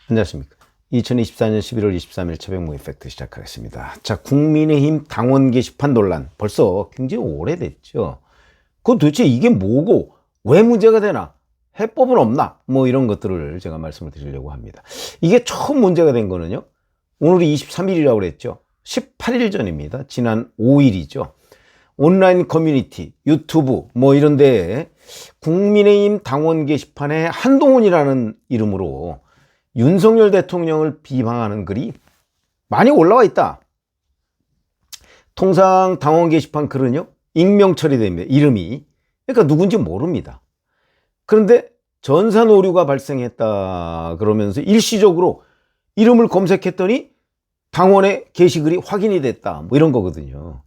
안녕하십니까. 2024년 11월 23일 새벽 모의 팩트 시작하겠습니다. 자, 국민의힘 당원 게시판 논란 벌써 굉장히 오래됐죠. 그 도대체 이게 뭐고 왜 문제가 되나? 해법은 없나? 뭐 이런 것들을 제가 말씀을 드리려고 합니다. 이게 처음 문제가 된 거는요, 오늘이 23일이라고 그랬죠. 18일 전입니다. 지난 5일이죠. 온라인 커뮤니티, 유튜브 뭐 이런 데에 국민의힘 당원 게시판에 한동훈이라는 이름으로 윤석열 대통령을 비방하는 글이 많이 올라와 있다. 통상 당원 게시판 글은요, 익명 처리됩니다. 이름이. 그러니까 누군지 모릅니다. 그런데 전산 오류가 발생했다 그러면서 일시적으로 이름을 검색했더니 당원의 게시글이 확인이 됐다. 뭐 이런 거거든요.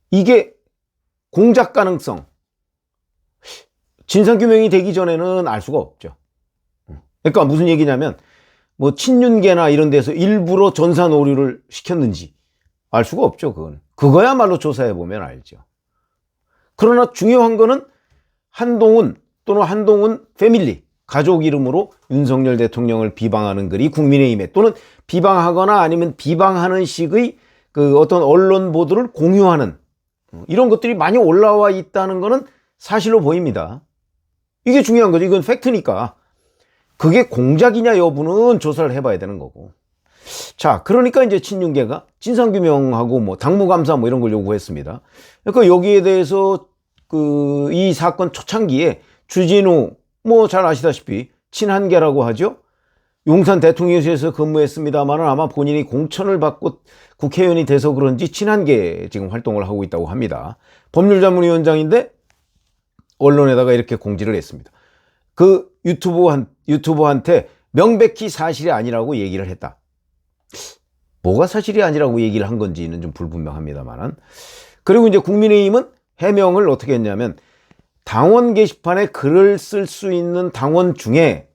이게 공작 가능성, 진상규명이 되기 전에는 알 수가 없죠. 그러니까 무슨 얘기냐면 뭐 친윤계나 이런 데서 일부러 전산 오류를 시켰는지 알 수가 없죠. 그거야말로 조사해 보면 알죠. 그러나 중요한 거는 한동훈 또는 한동훈 패밀리 가족 이름으로 윤석열 대통령을 비방하는 글이 국민의힘에 또는 비방하거나 아니면 비방하는 식의 그 어떤 언론 보도를 공유하는 이런 것들이 많이 올라와 있다는 거는 사실로 보입니다. 이게 중요한 거죠. 이건 팩트니까. 그게 공작이냐 여부는 조사를 해봐야 되는 거고. 자, 그러니까 이제 친윤계가 진상규명하고 뭐 당무감사 뭐 이런 걸 요구했습니다. 그러니까 여기에 대해서 이 사건 초창기에 주진우 뭐 잘 아시다시피 친한계라고 하죠. 용산 대통령실에서 근무했습니다만 아마 본인이 공천을 받고 국회의원이 돼서 그런지 친한계 지금 활동을 하고 있다고 합니다. 법률자문위원장인데 언론에다가 이렇게 공지를 했습니다. 그 유튜버한테 명백히 사실이 아니라고 얘기를 했다. 뭐가 사실이 아니라고 얘기를 한 건지는 좀 불분명합니다만. 그리고 이제 국민의힘은 해명을 어떻게 했냐면 당원 게시판에 글을 쓸 수 있는 당원 중에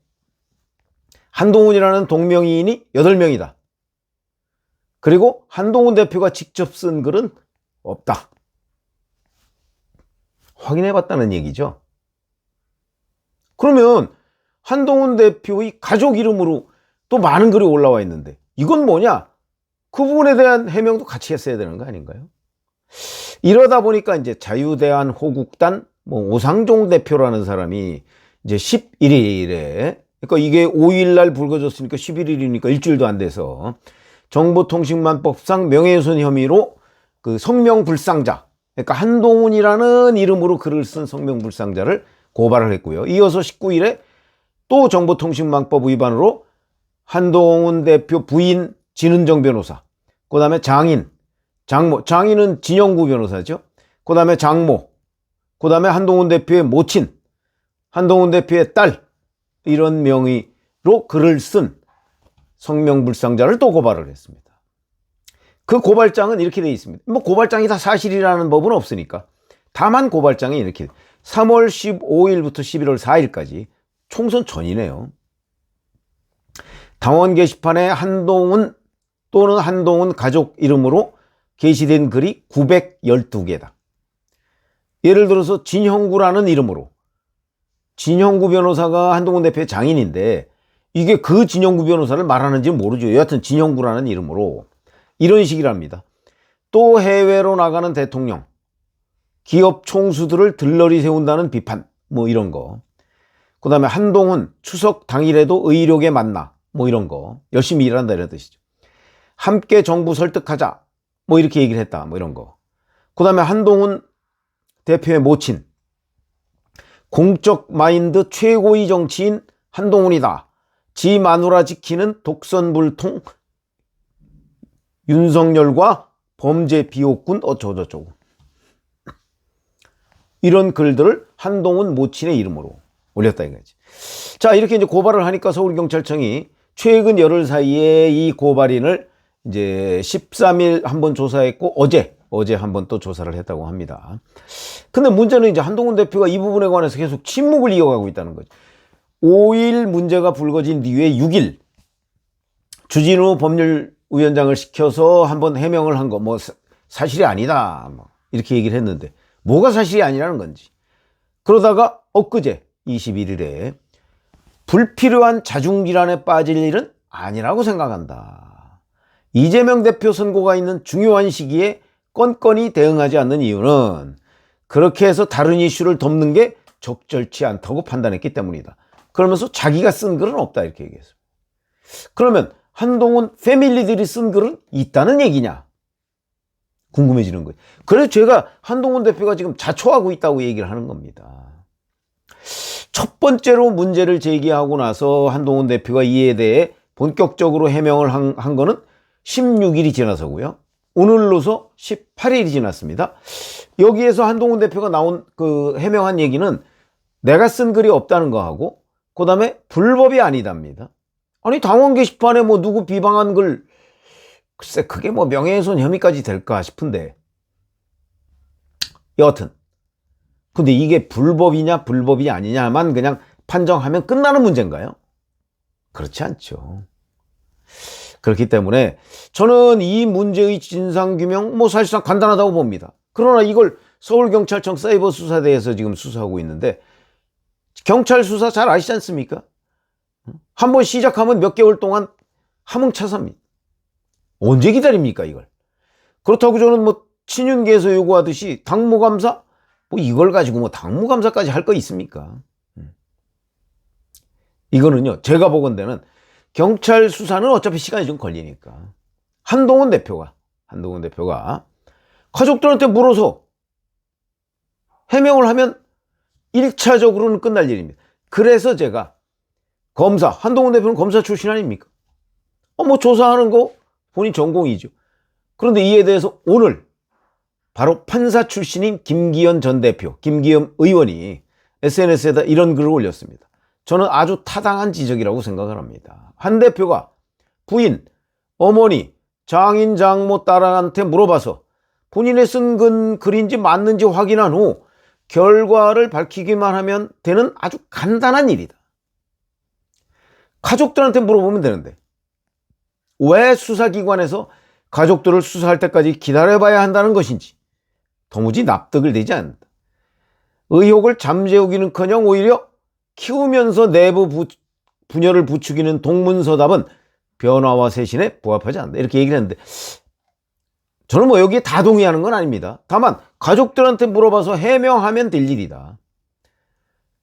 한동훈이라는 동명이인이 8명이다. 그리고 한동훈 대표가 직접 쓴 글은 없다. 확인해 봤다는 얘기죠. 그러면 한동훈 대표의 가족 이름으로 또 많은 글이 올라와 있는데 이건 뭐냐? 그 부분에 대한 해명도 같이 했어야 되는 거 아닌가요? 이러다 보니까 이제 자유대한호국단 오상종 대표라는 사람이 이제 11일에, 그러니까 이게 5일날 불거졌으니까 11일이니까 일주일도 안 돼서 정보통신망법상 명예훼손 혐의로 그 성명불상자, 그러니까 한동훈이라는 이름으로 글을 쓴 성명불상자를 고발을 했고요. 이어서 19일에 또 정보통신망법 위반으로 한동훈 대표 부인 진은정 변호사, 그 다음에 장인은 진영구 변호사죠. 그 다음에 장모, 그 다음에 한동훈 대표의 모친, 한동훈 대표의 딸, 이런 명의로 글을 쓴 성명불상자를 또 고발을 했습니다. 그 고발장은 이렇게 되어 있습니다. 뭐 고발장이 다 사실이라는 법은 없으니까. 다만 고발장이 이렇게 3월 15일부터 11월 4일까지 총선 전이네요. 당원 게시판에 한동훈 또는 한동훈 가족 이름으로 게시된 글이 912개다. 예를 들어서 진형구라는 이름으로, 진형구 변호사가 한동훈 대표의 장인인데 이게 그 진형구 변호사를 말하는지 모르죠. 여하튼 진형구라는 이름으로 이런 식이랍니다. 또 해외로 나가는 대통령, 기업 총수들을 들러리 세운다는 비판, 뭐 이런 거. 그 다음에 한동훈 추석 당일에도 의료계 만나, 뭐 이런 거. 열심히 일한다 이런 뜻이죠. 함께 정부 설득하자, 뭐 이렇게 얘기를 했다, 뭐 이런 거. 그 다음에 한동훈 대표의 모친, 공적 마인드 최고의 정치인 한동훈이다. 지 마누라 지키는 독선불통 윤석열과 범죄 비호꾼 어쩌고저쩌고. 이런 글들을 한동훈 모친의 이름으로 올렸다 이거지. 자, 이렇게 이제 고발을 하니까 서울경찰청이 최근 열흘 사이에 이 고발인을 이제 13일 한번 조사했고 어제 한번 또 조사를 했다고 합니다. 근데 문제는 이제 한동훈 대표가 이 부분에 관해서 계속 침묵을 이어가고 있다는 거죠. 5일 문제가 불거진 뒤에 6일 주진우 법률위원장을 시켜서 한번 해명을 한 거, 뭐 사실이 아니다, 뭐 이렇게 얘기를 했는데 뭐가 사실이 아니라는 건지. 그러다가 엊그제 21일에 불필요한 자중질환에 빠질 일은 아니라고 생각한다. 이재명 대표 선고가 있는 중요한 시기에 건건히 대응하지 않는 이유는 그렇게 해서 다른 이슈를 덮는 게 적절치 않다고 판단했기 때문이다. 그러면서 자기가 쓴 글은 없다 이렇게 얘기했어요. 그러면 한동훈 패밀리들이 쓴 글은 있다는 얘기냐? 궁금해지는 거예요. 그래서 제가 한동훈 대표가 지금 자초하고 있다고 얘기를 하는 겁니다. 첫 번째로 문제를 제기하고 나서 한동훈 대표가 이에 대해 본격적으로 해명을 한 거는 16일이 지나서고요. 오늘로서 18일이 지났습니다. 여기에서 한동훈 대표가 나온 그 해명한 얘기는 내가 쓴 글이 없다는 거하고 그 다음에 불법이 아니답니다. 아니 당원 게시판에 뭐 누구 비방한 글 글쎄 그게 뭐 명예훼손 혐의까지 될까 싶은데 여하튼 근데 이게 불법이냐 불법이 아니냐만 그냥 판정하면 끝나는 문제인가요? 그렇지 않죠. 그렇기 때문에 저는 이 문제의 진상규명 뭐 사실상 간단하다고 봅니다. 그러나 이걸 서울경찰청 사이버수사대에서 지금 수사하고 있는데 경찰 수사 잘 아시지 않습니까? 한번 시작하면 몇 개월 동안 함흥차사입니다. 언제 기다립니까 이걸? 그렇다고 저는 뭐 친윤계에서 요구하듯이 당무감사 뭐 이걸 가지고 뭐 당무감사까지 할 거 있습니까? 이거는요 제가 보건대는 경찰 수사는 어차피 시간이 좀 걸리니까 한동훈 대표가 가족들한테 물어서 해명을 하면 1차적으로는 끝날 일입니다. 그래서 제가 한동훈 대표는 검사 출신 아닙니까? 뭐 조사하는 거 본인 전공이죠. 그런데 이에 대해서 오늘 바로 판사 출신인 김기현 전 대표, 김기현 의원이 SNS에다 이런 글을 올렸습니다. 저는 아주 타당한 지적이라고 생각을 합니다. 한 대표가 부인, 어머니, 장인, 장모, 딸한테 물어봐서 본인의 쓴 글인지 맞는지 확인한 후 결과를 밝히기만 하면 되는 아주 간단한 일이다. 가족들한테 물어보면 되는데 왜 수사기관에서 가족들을 수사할 때까지 기다려봐야 한다는 것인지 도무지 납득을 되지 않는다. 의혹을 잠재우기는커녕 오히려 키우면서 내부 분열을 부추기는 동문서답은 변화와 세신에 부합하지 않는다. 이렇게 얘기를 했는데 저는 뭐 여기에 다 동의하는 건 아닙니다. 다만 가족들한테 물어봐서 해명하면 될 일이다.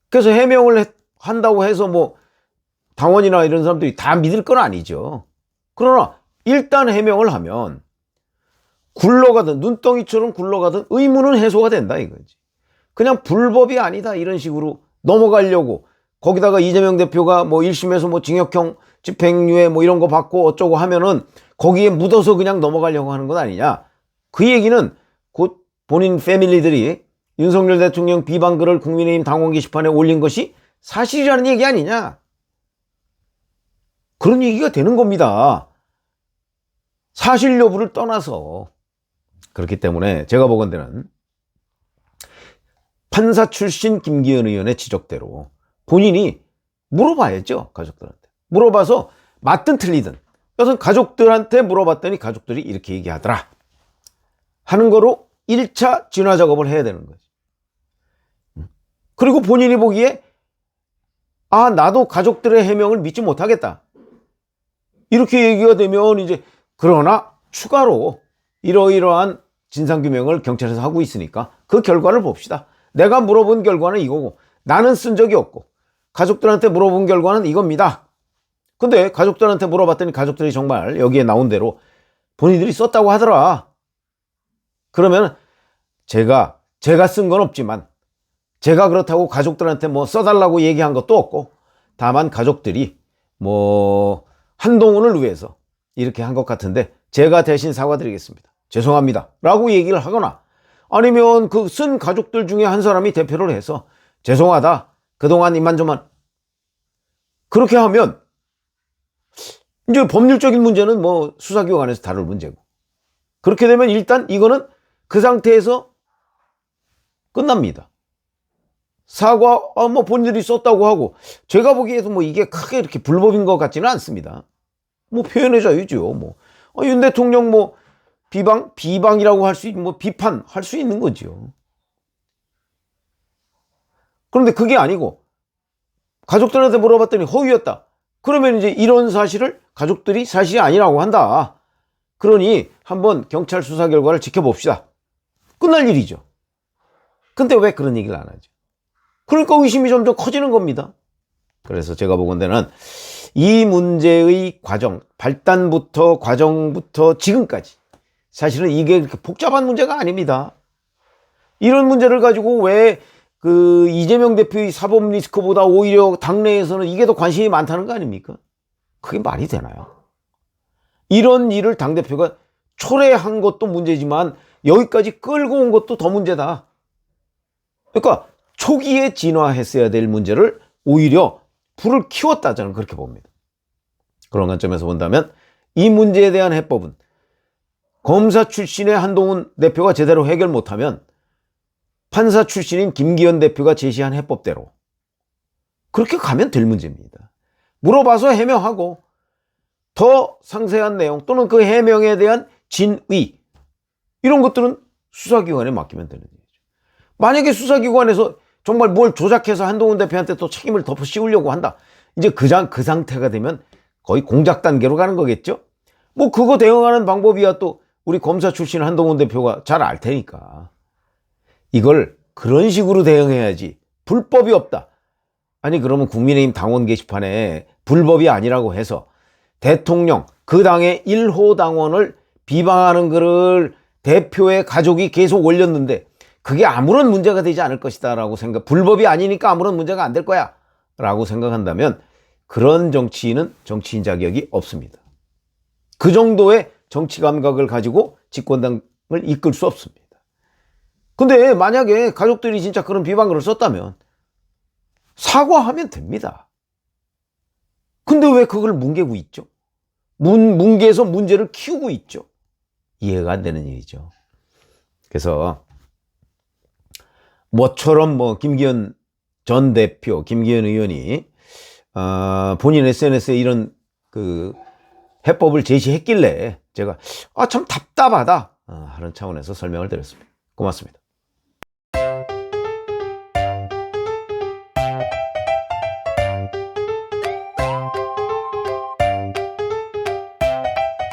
그래서 해명을 한다고 해서 뭐 당원이나 이런 사람들이 다 믿을 건 아니죠. 그러나 일단 해명을 하면 굴러가든 눈덩이처럼 굴러가든 의문은 해소가 된다 이거지. 그냥 불법이 아니다 이런 식으로 넘어가려고 거기다가 이재명 대표가 뭐 1심에서 뭐 징역형 집행유예 뭐 이런 거 받고 어쩌고 하면은 거기에 묻어서 그냥 넘어가려고 하는 건 아니냐. 그 얘기는 곧 본인 패밀리들이 윤석열 대통령 비방글을 국민의힘 당원 게시판에 올린 것이 사실이라는 얘기 아니냐. 그런 얘기가 되는 겁니다. 사실 여부를 떠나서. 그렇기 때문에 제가 보건대는 판사 출신 김기현 의원의 지적대로 본인이 물어봐야죠. 가족들한테. 물어봐서 맞든 틀리든 여튼 가족들한테 물어봤더니 가족들이 이렇게 얘기하더라 하는 거로 1차 진화 작업을 해야 되는 거지. 그리고 본인이 보기에 나도 가족들의 해명을 믿지 못하겠다 이렇게 얘기가 되면 이제 그러나 추가로 이러이러한 진상규명을 경찰에서 하고 있으니까 그 결과를 봅시다. 내가 물어본 결과는 이거고 나는 쓴 적이 없고 가족들한테 물어본 결과는 이겁니다. 근데 가족들한테 물어봤더니 가족들이 정말 여기에 나온 대로 본인들이 썼다고 하더라. 그러면 제가 쓴 건 없지만 제가 그렇다고 가족들한테 뭐 써달라고 얘기한 것도 없고 다만 가족들이 뭐 한동훈을 위해서 이렇게 한 것 같은데 제가 대신 사과드리겠습니다. 죄송합니다. 라고 얘기를 하거나 아니면 그 쓴 가족들 중에 한 사람이 대표를 해서 죄송하다. 그동안 이만저만 그렇게 하면 이제 법률적인 문제는 뭐 수사기관에서 다룰 문제고 그렇게 되면 일단 이거는 그 상태에서 끝납니다. 사과 뭐 본인들이 썼다고 하고 제가 보기에도 뭐 이게 크게 이렇게 불법인 것 같지는 않습니다. 뭐 표현의 자유죠. 뭐 윤 대통령 뭐 비방이라고 할 수 있는 뭐 비판할 수 있는 거죠. 그런데 그게 아니고 가족들한테 물어봤더니 허위였다. 그러면 이제 이런 사실을 가족들이 사실이 아니라고 한다. 그러니 한번 경찰 수사 결과를 지켜봅시다. 끝날 일이죠. 근데 왜 그런 얘기를 안 하죠? 그러니까 의심이 점점 커지는 겁니다. 그래서 제가 보건대는 이 문제의 과정, 발단부터 과정부터 지금까지 사실은 이게 그렇게 복잡한 문제가 아닙니다. 이런 문제를 가지고 왜 그 이재명 대표의 사법 리스크보다 오히려 당내에서는 이게 더 관심이 많다는 거 아닙니까? 그게 말이 되나요? 이런 일을 당대표가 초래한 것도 문제지만 여기까지 끌고 온 것도 더 문제다. 그러니까 초기에 진화했어야 될 문제를 오히려 불을 키웠다, 저는 그렇게 봅니다. 그런 관점에서 본다면 이 문제에 대한 해법은 검사 출신의 한동훈 대표가 제대로 해결 못하면 판사 출신인 김기현 대표가 제시한 해법대로 그렇게 가면 될 문제입니다. 물어봐서 해명하고 더 상세한 내용 또는 그 해명에 대한 진위 이런 것들은 수사기관에 맡기면 되는 얘기죠. 만약에 수사기관에서 정말 뭘 조작해서 한동훈 대표한테 또 책임을 덮어 씌우려고 한다. 이제 그 상태가 되면 거의 공작 단계로 가는 거겠죠. 뭐 그거 대응하는 방법이야 또 우리 검사 출신 한동훈 대표가 잘 알 테니까. 이걸 그런 식으로 대응해야지. 불법이 없다. 아니 그러면 국민의힘 당원 게시판에 불법이 아니라고 해서 대통령 그 당의 1호 당원을 비방하는 글을 대표의 가족이 계속 올렸는데 그게 아무런 문제가 되지 않을 것이다 라고 불법이 아니니까 아무런 문제가 안 될 거야 라고 생각한다면 그런 정치인은 정치인 자격이 없습니다. 그 정도의 정치 감각을 가지고 집권당을 이끌 수 없습니다. 근데 만약에 가족들이 진짜 그런 비방글을 썼다면 사과하면 됩니다. 근데 왜 그걸 뭉개고 있죠? 뭉개서 문제를 키우고 있죠. 이해가 안 되는 얘기죠. 그래서 뭐처럼 김기현 전 대표, 김기현 의원이 본인 SNS에 이런 그 해법을 제시했길래 제가 참 답답하다 하는 차원에서 설명을 드렸습니다. 고맙습니다.